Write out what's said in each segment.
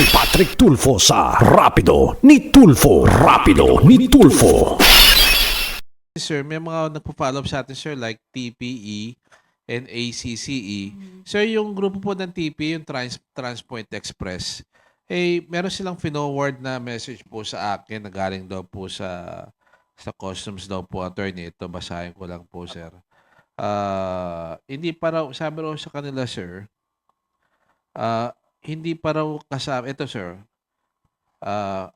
si Patrick Tulfo sa Rapido ni Tulfo. Rapido ni Tulfo. Sir, may mga nagpo-follow up sa atin, sir, like TPE and ACCE. Sir, yung grupo po ng TPE, yung Transpoint Express, meron silang forward na message po sa akin na galing daw po sa customs daw po, attorney. Ito, basahin ko lang po, sir. Hindi pa raw, sabi raw sa kanila, sir, hindi pa raw kasama, ito, sir,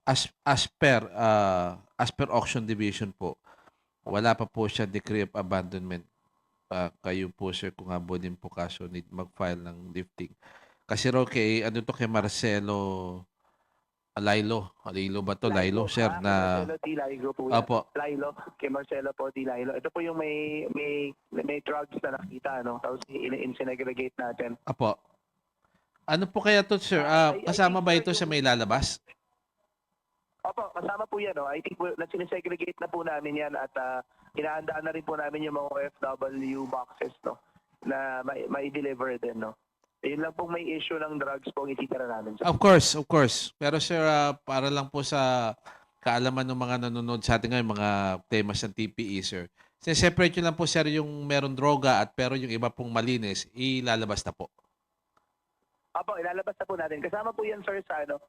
as per auction division po, wala pa po siya decree of abandonment. Kayo po, sir, kung habulin po kaso, need mag-file ng lifting. Kasi raw kay Marcelo Lilo ba to? Lilo, sir, kay na... Marcelo Di Lilo po yan. Opo. Lilo, kay Marcelo po Di Lilo. Ito po yung may drugs na nakita, no? Tapos in-segregate natin. Apo. Ano po kaya to, sir? Kasama ba ito sa may lalabas? Opo, kasama po yan, no? I think na sinesegregate na po namin yan at inahandaan na rin po namin yung mga OFW boxes, no? Na mai-deliver din, no? Yun lang pong may issue ng drugs po ang ititira namin. Of course, of course. Pero sir, para lang po sa kaalaman ng mga nanonood sa atin ngayon, mga temas ng TPE, sir. Separate nyo lang po, sir, yung meron droga at pero yung iba pong malinis, ilalabas na po. Opo, ilalabas na po natin. Kasama po yan, sir, sa ano?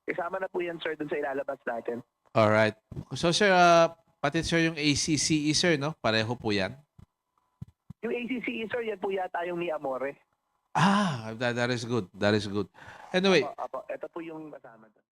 Kasama na po yan, sir, dun sa ilalabas natin. Alright. So, sir, pati sir yung ACCE, sir, no? Pareho po yan. Yung ACCE, sir, yan po yata yung ni Amore. That is good. That is good. Anyway, Opo, ito po yung kasama doon.